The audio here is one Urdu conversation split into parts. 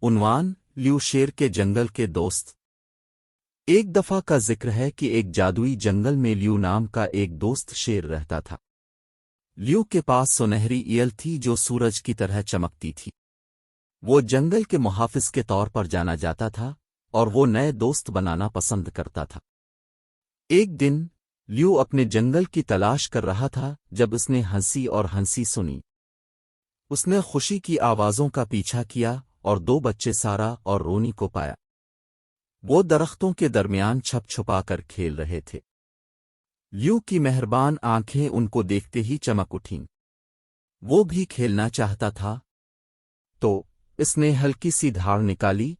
عنوان لیو شیر کے جنگل کے دوست۔ ایک دفعہ کا ذکر ہے کہ ایک جادوئی جنگل میں لیو نام کا ایک دوست شیر رہتا تھا۔ لیو کے پاس سنہری ایل تھی جو سورج کی طرح چمکتی تھی۔ وہ جنگل کے محافظ کے طور پر جانا جاتا تھا اور وہ نئے دوست بنانا پسند کرتا تھا۔ ایک دن لیو اپنے جنگل کی تلاش کر رہا تھا جب اس نے ہنسی سنی۔ اس نے خوشی کی آوازوں کا پیچھا کیا اور دو بچے سارا اور رونی کو پایا۔ وہ درختوں کے درمیان چھپ چھپا کر کھیل رہے تھے۔ لیو کی مہربان آنکھیں ان کو دیکھتے ہی چمک اٹھیں۔ وہ بھی کھیلنا چاہتا تھا، تو اس نے ہلکی سی دھاڑ نکالی۔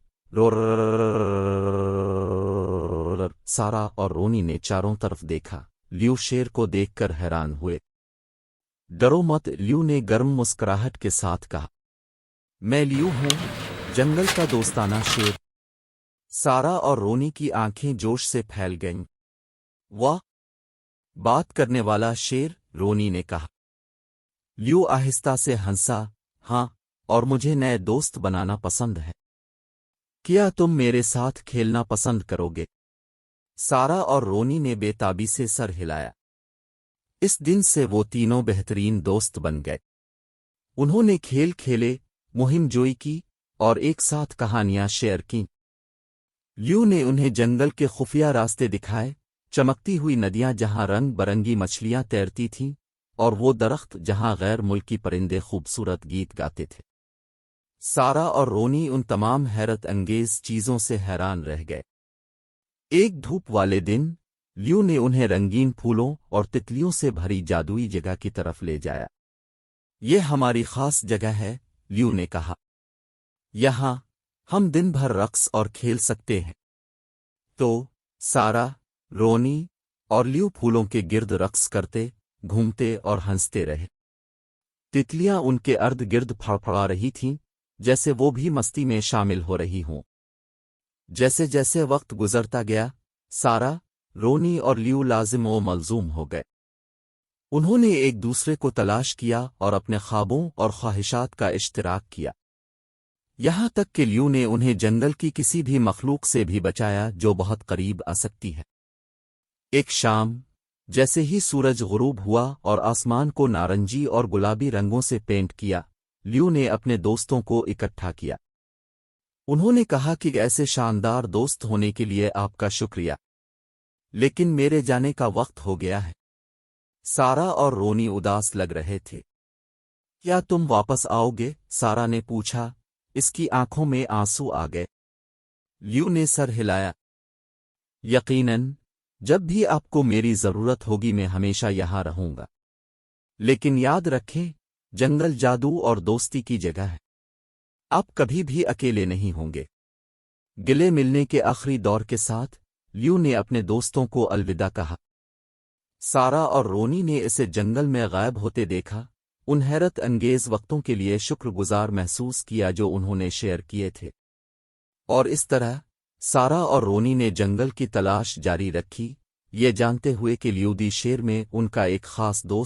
سارا اور رونی نے چاروں طرف دیکھا۔ لیو شیر کو دیکھ کر حیران ہوئے۔ ڈرو مت، لیو نے گرم مسکراہٹ کے ساتھ کہا۔ میں لیو ہوں، جنگل کا دوستانہ شیر۔ سارا اور رونی کی آنکھیں جوش سے پھیل گئیں۔ واہ، بات کرنے والا شیر، رونی نے کہا۔ لیو آہستہ سے ہنسا۔ ہاں، اور مجھے نئے دوست بنانا پسند ہے۔ کیا تم میرے ساتھ کھیلنا پسند کرو گے؟ سارا اور رونی نے بے تابی سے سر ہلایا۔ اس دن سے وہ تینوں بہترین دوست بن گئے۔ انہوں نے کھیل کھیلے، مہم جوئی کی اور ایک ساتھ کہانیاں شیئر کیں۔ لیو نے انہیں جنگل کے خفیہ راستے دکھائے، چمکتی ہوئی ندیاں جہاں رنگ برنگی مچھلیاں تیرتی تھیں، اور وہ درخت جہاں غیر ملکی پرندے خوبصورت گیت گاتے تھے۔ سارا اور رونی ان تمام حیرت انگیز چیزوں سے حیران رہ گئے۔ ایک دھوپ والے دن لیو نے انہیں رنگین پھولوں اور تتلیوں سے بھری جادوئی جگہ کی طرف لے جایا۔ یہ ہماری خاص جگہ ہے، لیو نے کہا۔ یہاں ہم دن بھر رقص اور کھیل سکتے ہیں۔ تو سارا، رونی اور لیو پھولوں کے گرد رقص کرتے، گھومتے اور ہنستے رہے۔ تتلیاں ان کے ارد گرد پھڑپھڑا رہی تھیں، جیسے وہ بھی مستی میں شامل ہو رہی ہوں۔ جیسے جیسے وقت گزرتا گیا، سارا، رونی اور لیو لازم و ملزوم ہو گئے۔ انہوں نے ایک دوسرے کو تلاش کیا اور اپنے خوابوں اور خواہشات کا اشتراک کیا۔ یہاں تک کہ لیو نے انہیں جنگل کی کسی بھی مخلوق سے بھی بچایا جو بہت قریب آ سکتی ہے۔ ایک شام، جیسے ہی سورج غروب ہوا اور آسمان کو نارنجی اور گلابی رنگوں سے پینٹ کیا، لیو نے اپنے دوستوں کو اکٹھا کیا۔ انہوں نے کہا کہ ایسے شاندار دوست ہونے کے لیے آپ کا شکریہ، لیکن میرے جانے کا وقت ہو گیا ہے۔ سارا اور رونی اداس لگ رہے تھے۔ کیا تم واپس آؤ گے؟ سارا نے پوچھا۔ اس کی آنکھوں میں آنسو آ گئے۔ لیو نے سر ہلایا۔ یقیناً، جب بھی آپ کو میری ضرورت ہوگی میں ہمیشہ یہاں رہوں گا۔ لیکن یاد رکھیں، جنگل جادو اور دوستی کی جگہ ہے۔ آپ کبھی بھی اکیلے نہیں ہوں گے۔ گلے ملنے کے آخری دور کے ساتھ لیو نے اپنے دوستوں کو الوداع کہا۔ سارا اور رونی نے اسے جنگل میں غائب ہوتے دیکھا، ان حیرت انگیز وقتوں کے لیے شکر گزار محسوس کیا جو انہوں نے شیئر کیے تھے۔ اور اس طرح سارا اور رونی نے جنگل کی تلاش جاری رکھی، یہ جانتے ہوئے کہ لیو دی شیر میں ان کا ایک خاص دوست